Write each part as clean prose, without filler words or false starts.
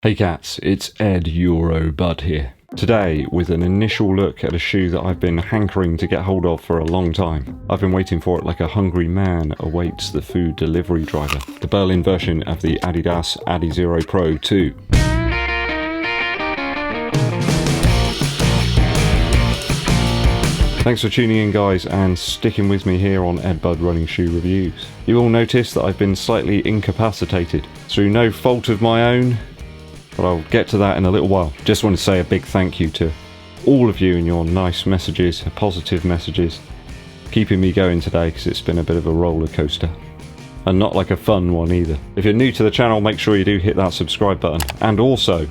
Hey cats, it's EDDBUD here. Today, with an initial look at a shoe that I've been hankering to get hold of for a long time. I've been waiting for it like a hungry man awaits the food delivery driver. The Berlin version of the Adidas Adizero Pro 2. Thanks for tuning in guys and sticking with me here on EDDBUD Running Shoe Reviews. You will notice that I've been slightly incapacitated through no fault of my own, but I'll get to that in a little while. Just want to say a big thank you to all of you and your nice messages, positive messages, keeping me going today because it's been a bit of a roller coaster. And not like a fun one either. If you're new to the channel, make sure you do hit that subscribe button and also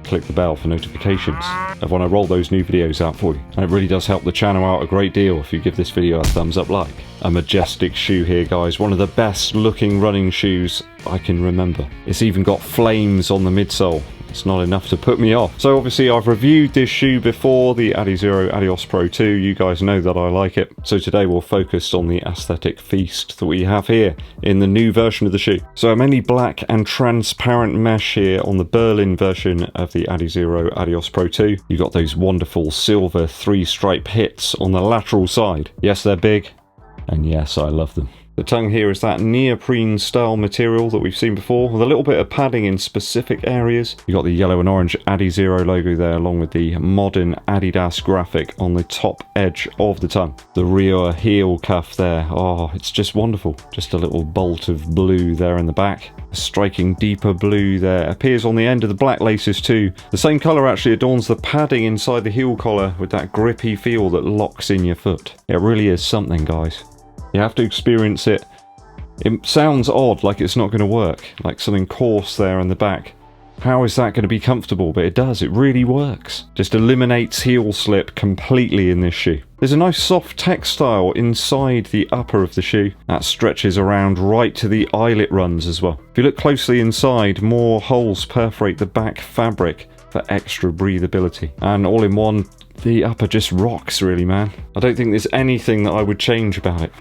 click the bell for notifications of when I roll those new videos out for you. And it really does help the channel out a great deal if you give this video a thumbs up like. A majestic shoe here guys, one of the best looking running shoes I can remember. It's even got flames on the midsole. It's not enough to put me off. So obviously I've reviewed this shoe before, the Adizero Adios Pro 2. You guys know that I like it. So today we'll focus on the aesthetic feast that we have here in the new version of the shoe. So a mainly black and transparent mesh here on the Berlin version of the Adizero Adios Pro 2. You've got those wonderful silver 3-stripe hits on the lateral side. Yes, they're big, and yes, I love them. The tongue here is that neoprene style material that we've seen before, with a little bit of padding in specific areas. You've got the yellow and orange Adizero logo there, along with the modern Adidas graphic on the top edge of the tongue. The rear heel cuff there, oh, it's just wonderful. Just a little bolt of blue there in the back. A striking deeper blue there appears on the end of the black laces too. The same colour actually adorns the padding inside the heel collar with that grippy feel that locks in your foot. It really is something, guys. You have to experience it. It sounds odd, like it's not going to work, like something coarse there in the back. How is that going to be comfortable? But it does, it really works. Just eliminates heel slip completely in this shoe. There's a nice soft textile inside the upper of the shoe that stretches around right to the eyelet runs as well. If you look closely inside, more holes perforate the back fabric for extra breathability. And all in one, the upper just rocks really, man. I don't think there's anything that I would change about it.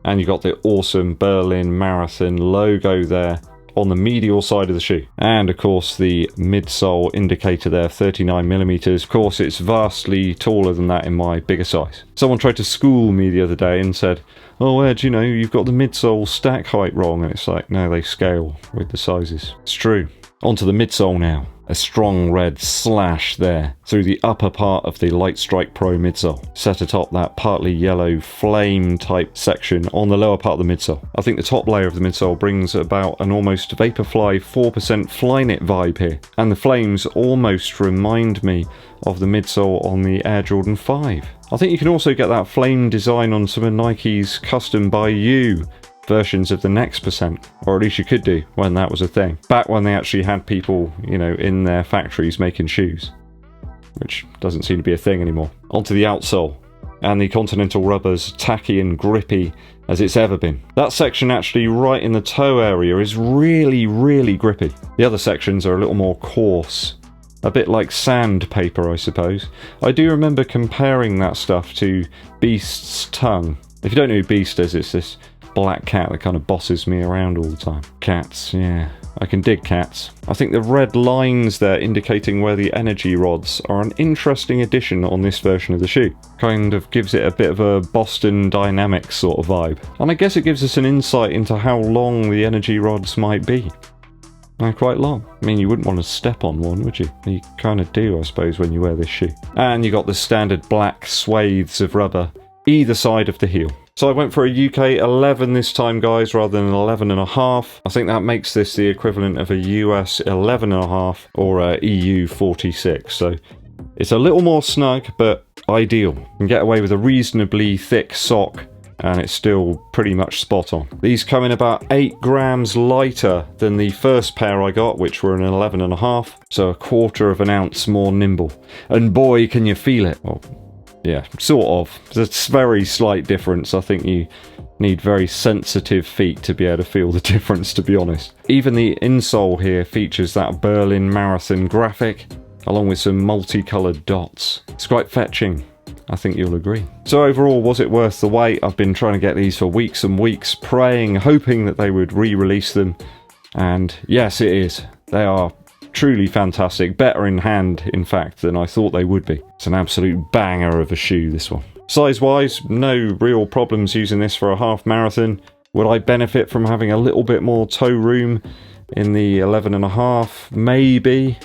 And you got the awesome Berlin Marathon logo there on the medial side of the shoe. And of course the midsole indicator there, 39mm. Of course it's vastly taller than that in my bigger size. Someone tried to school me the other day and said, oh Ed, you know, you've got the midsole stack height wrong. And it's like, no, they scale with the sizes. It's true. Onto the midsole now. A strong red slash there through the upper part of the Light Strike Pro midsole. Set atop that partly yellow flame type section on the lower part of the midsole. I think the top layer of the midsole brings about an almost Vaporfly 4% Flyknit vibe here. And the flames almost remind me of the midsole on the Air Jordan 5. I think you can also get that flame design on some of Nike's custom by you versions of the next percent, or at least you could do when that was a thing, back when they actually had people, you know, in their factories making shoes, which doesn't seem to be a thing anymore. Onto the outsole, and the Continental rubber's tacky and grippy as it's ever been. That section actually right in the toe area is really grippy. The other sections are a little more coarse, a bit like sandpaper I suppose. I do remember comparing that stuff to Beast's tongue. If you don't know who Beast is, it's this black cat that kind of bosses me around all the time. Cats, yeah. I can dig cats. I think the red lines there indicating where the energy rods are an interesting addition on this version of the shoe. Kind of gives it a bit of a Boston Dynamics sort of vibe. And I guess it gives us an insight into how long the energy rods might be. They're quite long. I mean, you wouldn't want to step on one, would you? You kind of do, I suppose, when you wear this shoe. And you got the standard black swathes of rubber either side of the heel. So I went for a UK 11 this time, guys, rather than an 11.5. I think that makes this the equivalent of a US 11.5 or a EU 46. So it's a little more snug, but ideal. You can get away with a reasonably thick sock, and it's still pretty much spot on. These come in about 8 grams lighter than the first pair I got, which were an 11.5. So a 1/4 ounce more nimble. And boy, can you feel it. Well, yeah, sort of. It's a very slight difference. I think you need very sensitive feet to be able to feel the difference, to be honest. Even the insole here features that Berlin Marathon graphic, along with some multicoloured dots. It's quite fetching. I think you'll agree. So overall, was it worth the wait? I've been trying to get these for weeks and weeks, praying, hoping that they would re-release them. And yes, it is. They are truly fantastic, better in hand in fact than I thought they would be. It's an absolute banger of a shoe, this one. Size wise, no real problems using this for a half marathon. Would I benefit from having a little bit more toe room in the 11.5? Maybe.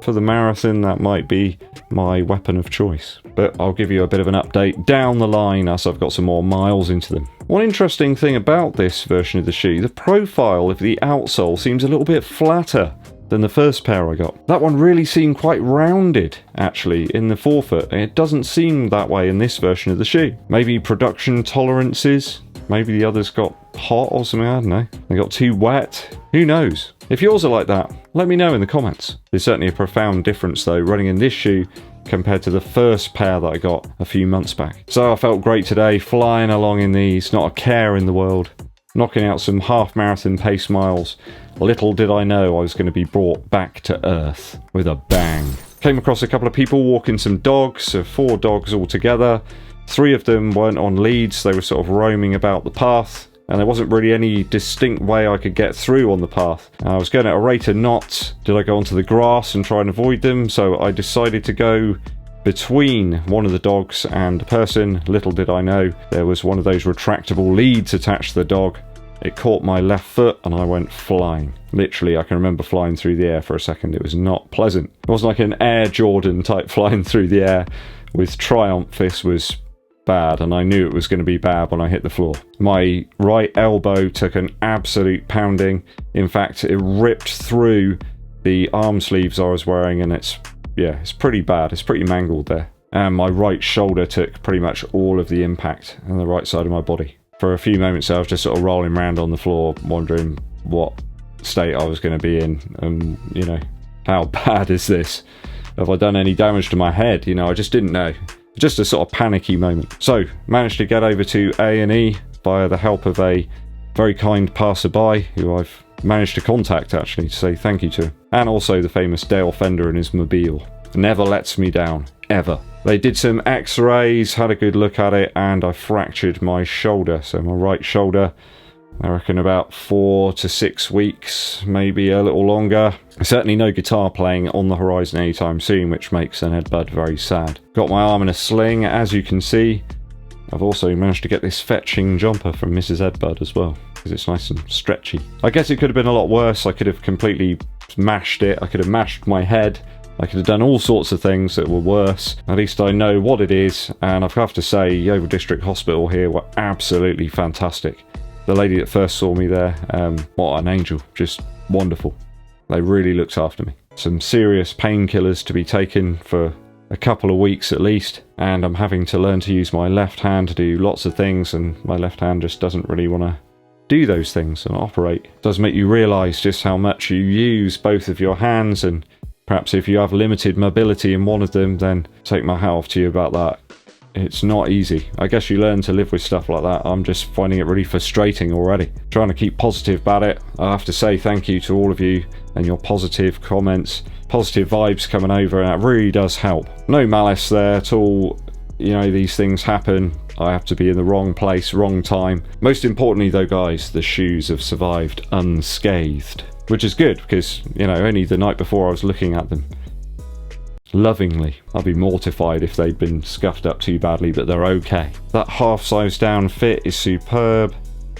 For the marathon, that might be my weapon of choice. But I'll give you a bit of an update down the line as I've got some more miles into them. One interesting thing about this version of the shoe, the profile of the outsole seems a little bit flatter than the first pair I got. That one really seemed quite rounded, actually, in the forefoot. It doesn't seem that way in this version of the shoe. Maybe production tolerances? Maybe the others got hot or something, I don't know. They got too wet? Who knows? If yours are like that, let me know in the comments. There's certainly a profound difference, though, running in this shoe compared to the first pair that I got a few months back. So I felt great today, flying along in these, not a care in the world, knocking out some half marathon pace miles. Little did I know I was going to be brought back to earth with a bang. Came across a couple of people walking some dogs, so 4 dogs altogether. 3 of them weren't on leads, they were sort of roaming about the path, and there wasn't really any distinct way I could get through on the path. I was going at a rate of knots. Did I go onto the grass and try and avoid them? So I decided to go between one of the dogs and a person. Little did I know there was one of those retractable leads attached to the dog. It caught my left foot and I went flying. Literally, I can remember flying through the air for a second. It was not pleasant. It wasn't like an Air Jordan type flying through the air with Triumph. This was bad, and I knew it was going to be bad when I hit the floor. My right elbow took an absolute pounding. In fact, it ripped through the arm sleeves I was wearing, and it's pretty bad. It's pretty mangled there. And my right shoulder took pretty much all of the impact on the right side of my body. For a few moments I was just sort of rolling around on the floor, wondering what state I was going to be in, and you know, how bad is this? Have I done any damage to my head? You know, I just didn't know. Just a sort of panicky moment. So, managed to get over to A&E via the help of a very kind passerby who I've managed to contact actually to say thank you to. And also the famous Dale Fender and his mobile. Never lets me down, ever. They did some x-rays, had a good look at it, and I fractured my shoulder. So my right shoulder, I reckon about 4 to 6 weeks, maybe a little longer. Certainly no guitar playing on the horizon anytime soon, which makes an EDDBUD very sad. Got my arm in a sling, as you can see. I've also managed to get this fetching jumper from Mrs. EDDBUD as well, because it's nice and stretchy. I guess it could have been a lot worse. I could have completely smashed it. I could have mashed my head. I could have done all sorts of things that were worse. At least I know what it is, and I have to say, Yeovil District Hospital here were absolutely fantastic. The lady that first saw me there, what an angel, just wonderful. They really looked after me. Some serious painkillers to be taken for a couple of weeks at least, and I'm having to learn to use my left hand to do lots of things, and my left hand just doesn't really want to do those things and operate. It does make you realise just how much you use both of your hands, and perhaps if you have limited mobility in one of them, then take my hat off to you about that. It's not easy. I guess you learn to live with stuff like that. I'm just finding it really frustrating already. Trying to keep positive about it. I have to say thank you to all of you and your positive comments, positive vibes coming over, and that really does help. No malice there at all. You know, these things happen. I have to be in the wrong place, wrong time. Most importantly though, guys, the shoes have survived unscathed, which is good because, you know, only the night before I was looking at them lovingly. I'd be mortified if they'd been scuffed up too badly, but they're okay. That half size down fit is superb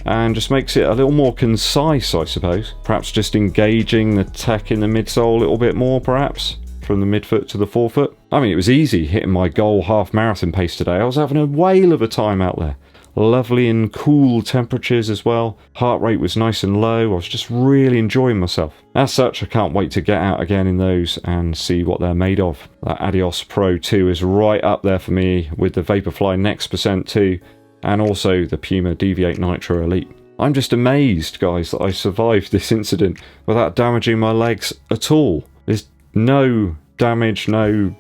and just makes it a little more concise, I suppose. Perhaps just engaging the tech in the midsole a little bit more, perhaps, from the midfoot to the forefoot. I mean, it was easy hitting my goal half marathon pace today. I was having a whale of a time out there. Lovely and cool temperatures as well. Heart rate was nice and low. I was just really enjoying myself. As such, I can't wait to get out again in those and see what they're made of. That Adios Pro 2 is right up there for me with the Vaporfly Next Percent 2 and also the Puma Deviate Nitro Elite. I'm just amazed, guys, that I survived this incident without damaging my legs at all. There's no damage, no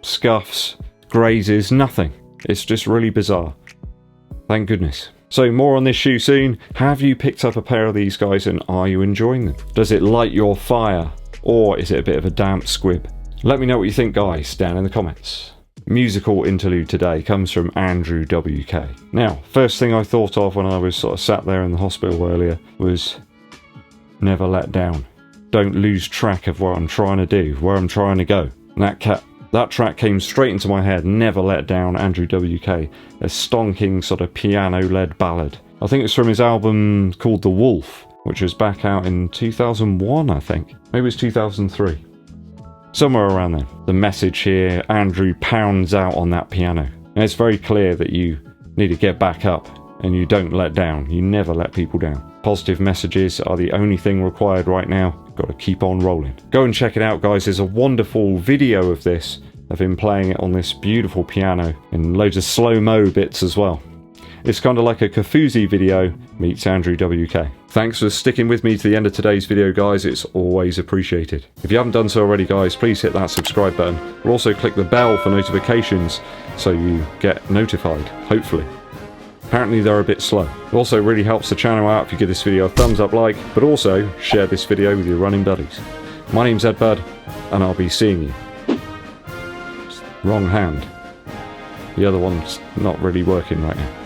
scuffs, grazes, nothing. It's just really bizarre. Thank goodness. So more on this shoe soon. Have you picked up a pair of these guys and are you enjoying them? Does it light your fire or is it a bit of a damp squib? Let me know what you think, guys, down in the comments. Musical interlude today comes from Andrew WK. Now, first thing I thought of when I was sort of sat there in the hospital earlier was Never Let Down. don't lose track of what I'm trying to do, where I'm trying to go. And that track came straight into my head, Never Let Down, Andrew WK. A stonking sort of piano-led ballad. I think it's from his album called The Wolf, which was back out in 2001, I think. Maybe it's 2003. Somewhere around there. The message here, Andrew pounds out on that piano. And it's very clear that you need to get back up and you don't let down. You never let people down. Positive messages are the only thing required right now. Got to keep on rolling. Go and check it out, guys. There's a wonderful video of this, of him playing it on this beautiful piano, and loads of slow-mo bits as well. It's kind of like a Kafuzi video meets Andrew WK. Thanks for sticking with me to the end of today's video, guys. It's always appreciated. If you haven't done so already, guys, please hit that subscribe button. We'll also click the bell for notifications so you get notified, hopefully. Apparently they're a bit slow. It also really helps the channel out if you give this video a thumbs up like, but also share this video with your running buddies. My name's EDDBUD, and I'll be seeing you. Wrong hand. The other one's not really working right now.